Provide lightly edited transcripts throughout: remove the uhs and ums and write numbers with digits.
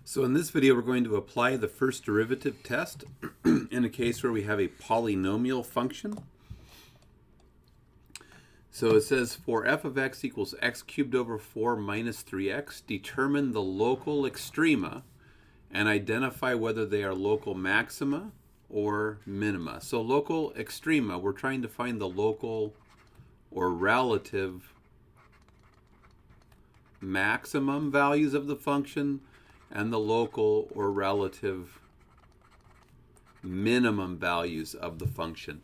So in this video, we're going to apply the first derivative test in a case where we have a polynomial function. So it says for f of x equals x cubed over 4 minus 3x, determine the local extrema and identify whether they are local maxima or minima. So local extrema, we're trying to find the local or relative maximum values of the function and the local or relative minimum values of the function.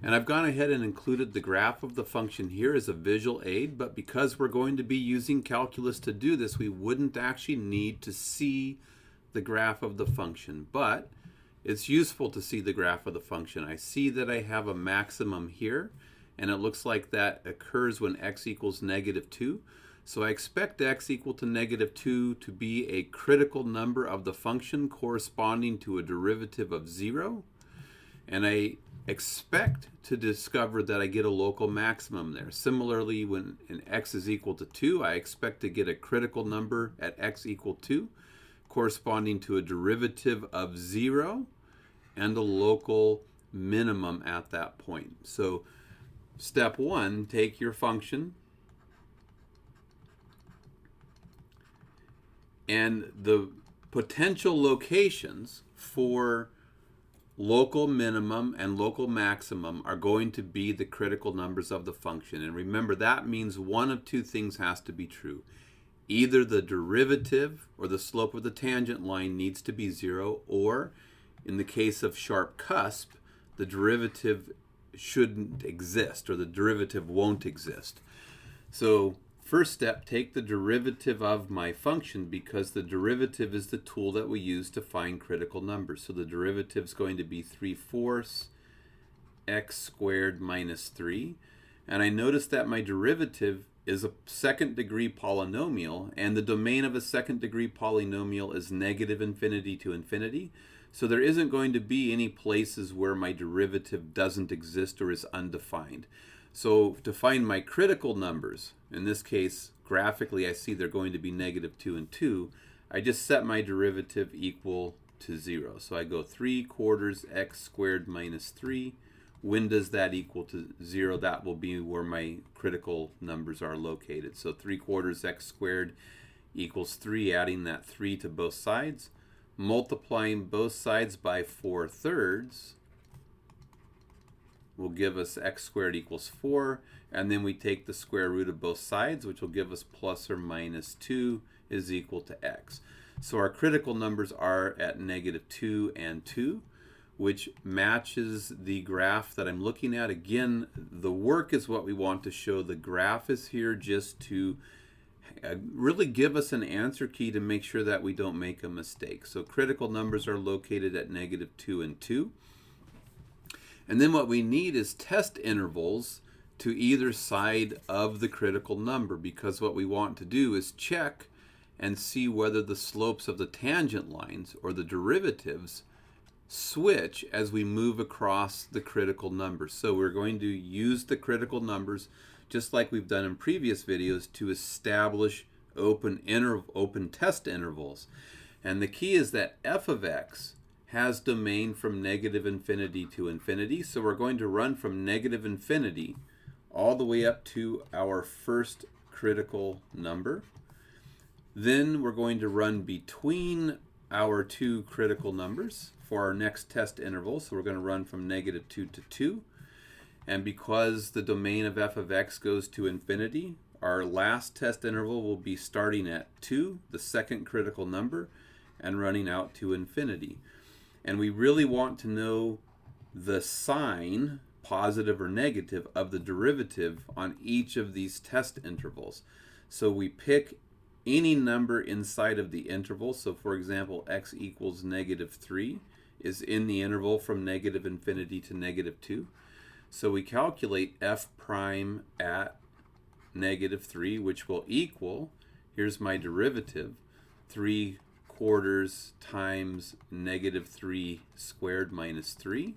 And I've gone ahead and included the graph of the function here as a visual aid, but because we're going to be using calculus to do this, we wouldn't actually need to see the graph of the function. But it's useful to see the graph of the function. I see that I have a maximum here, and it looks like that occurs when x equals -2. So I expect x equal to -2 to be a critical number of the function corresponding to a derivative of 0. And I expect to discover that I get a local maximum there. Similarly, when x is equal to 2, I expect to get a critical number at x equal 2 corresponding to a derivative of 0 and a local minimum at that point. So step 1, take your function and the potential locations for local minimum and local maximum are going to be the critical numbers of the function. And remember, that means one of two things has to be true. Either the derivative or the slope of the tangent line needs to be 0, or in the case of sharp cusp, the derivative shouldn't exist, or the derivative won't exist. So first step, take the derivative of my function, because the derivative is the tool that we use to find critical numbers. So the derivative is going to be 3/4 x squared minus 3. And I notice that my derivative is a second degree polynomial, and the domain of a second degree polynomial is -infinity to infinity. So there isn't going to be any places where my derivative doesn't exist or is undefined. So to find my critical numbers, in this case, graphically, I see they're going to be -2 and 2. I just set my derivative equal to 0. So I go 3/4 x squared minus 3. When does that equal to 0? That will be where my critical numbers are located. So 3/4 x squared equals 3, adding that 3 to both sides. Multiplying both sides by 4/3 will give us x squared equals 4, and then we take the square root of both sides, which will give us plus or minus 2 is equal to x. So our critical numbers are at -2 and 2, which matches the graph that I'm looking at. Again, the work is what we want to show. The graph is here just to really give us an answer key to make sure that we don't make a mistake. So critical numbers are located at -2 and 2. And then what we need is test intervals to either side of the critical number, because what we want to do is check and see whether the slopes of the tangent lines or the derivatives switch as we move across the critical numbers. So we're going to use the critical numbers just like we've done in previous videos to establish open test intervals. And the key is that f of x has domain from -infinity to infinity. So we're going to run from -infinity all the way up to our first critical number. Then we're going to run between our two critical numbers for our next test interval. So we're going to run from -2 to 2. And because the domain of f of x goes to infinity, our last test interval will be starting at 2, the second critical number, and running out to infinity. And we really want to know the sign, positive or negative, of the derivative on each of these test intervals. So we pick any number inside of the interval. So for example, x equals -3 is in the interval from -infinity to -2. So we calculate f prime at -3, which will equal, here's my derivative, 3/4 times -3 squared minus 3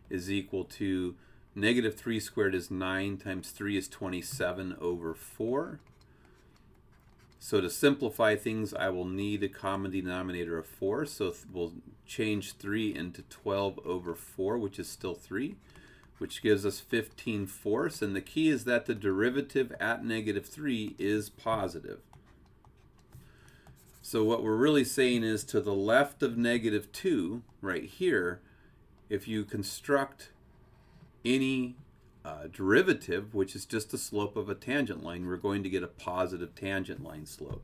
is equal to -3 squared is 9 times 3 is 27 over 4. So to simplify things, I will need a common denominator of 4. So we'll change 3 into 12 over 4, which is still 3, which gives us 15/4. And the key is that the derivative at -3 is positive. So what we're really saying is to the left of -2, right here, if you construct any derivative, which is just the slope of a tangent line, we're going to get a positive tangent line slope.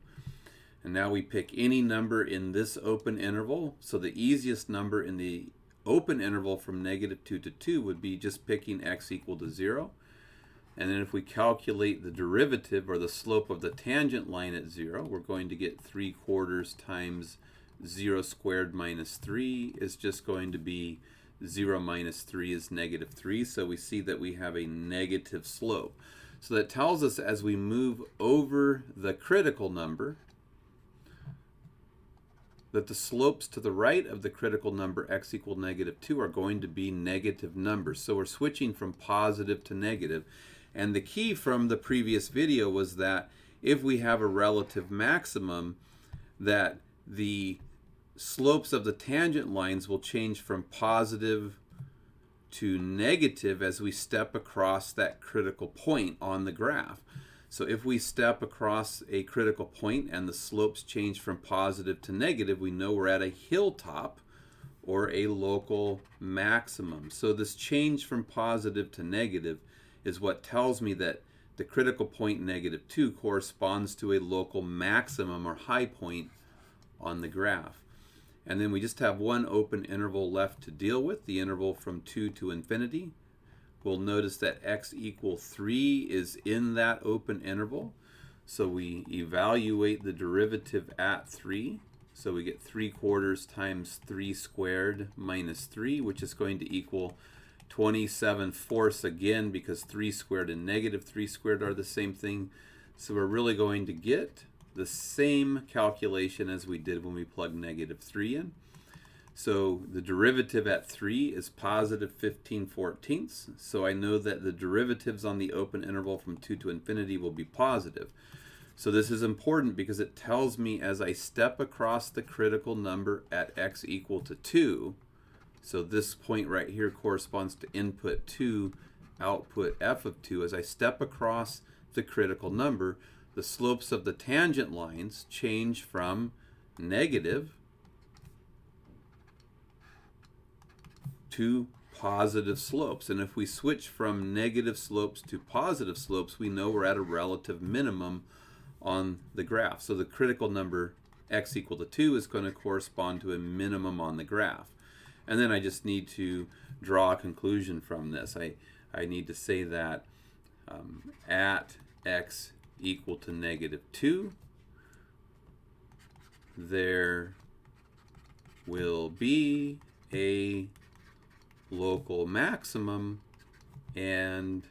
And now we pick any number in this open interval. So the easiest number in the open interval from -2 to 2 would be just picking x equal to 0. And then if we calculate the derivative or the slope of the tangent line at 0, we're going to get 3/4 times 0 squared minus 3 is just going to be 0 minus 3 is -3. So we see that we have a negative slope. So that tells us as we move over the critical number that the slopes to the right of the critical number x equal -2 are going to be negative numbers. So we're switching from positive to negative. And the key from the previous video was that if we have a relative maximum, that the slopes of the tangent lines will change from positive to negative as we step across that critical point on the graph. So if we step across a critical point and the slopes change from positive to negative, we know we're at a hilltop or a local maximum. So this change from positive to negative is what tells me that the critical point -2 corresponds to a local maximum or high point on the graph. And then we just have one open interval left to deal with, the interval from 2 to infinity. We'll notice that x equal 3 is in that open interval. So we evaluate the derivative at 3. So we get 3/4 times 3 squared minus 3, which is going to equal 27/4 again, because 3 squared and -3 squared are the same thing. So we're really going to get the same calculation as we did when we plugged -3 in. So the derivative at 3 is positive 15/14. So I know that the derivatives on the open interval from 2 to infinity will be positive. So this is important because it tells me as I step across the critical number at x equal to 2, so this point right here corresponds to input 2, output f of 2. As I step across the critical number, the slopes of the tangent lines change from negative to positive slopes. And if we switch from negative slopes to positive slopes, we know we're at a relative minimum on the graph. So the critical number x equal to 2 is going to correspond to a minimum on the graph. And then I just need to draw a conclusion from this. I need to say that at x equal to -2, there will be a local maximum, and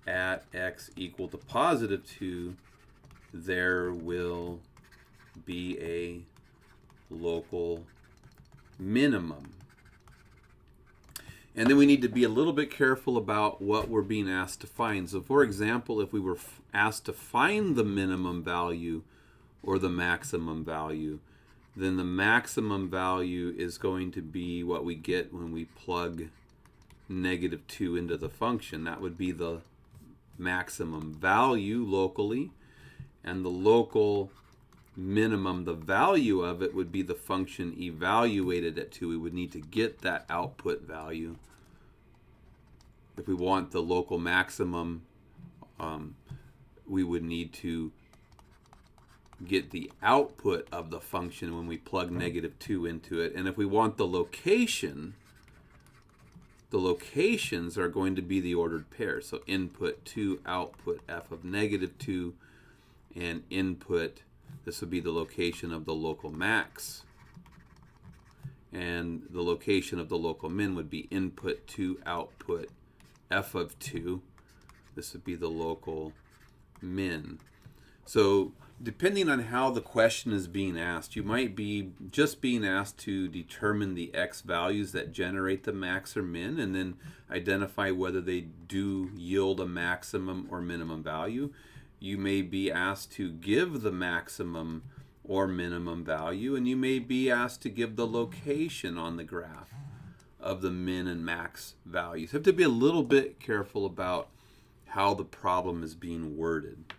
at x equal to positive 2, there will be a local minimum. And then we need to be a little bit careful about what we're being asked to find. So for example, if we were asked to find the minimum value or the maximum value, then the maximum value is going to be what we get when we plug -2 into the function. That would be the maximum value locally, and the local minimum, the value of it, would be the function evaluated at 2. We would need to get that output value. If we want the local maximum, we would need to get the output of the function when we plug -2 into it. And if we want the location, the locations are going to be the ordered pair. So input 2, output f of -2, and input, this would be the location of the local max. And the location of the local min would be input 2, output f of 2. This would be the local min. So depending on how the question is being asked, you might be just being asked to determine the x values that generate the max or min, and then identify whether they do yield a maximum or minimum value. you may be asked to give the maximum or minimum value, and you may be asked to give the location on the graph of the min and max values. You have to be a little bit careful about how the problem is being worded.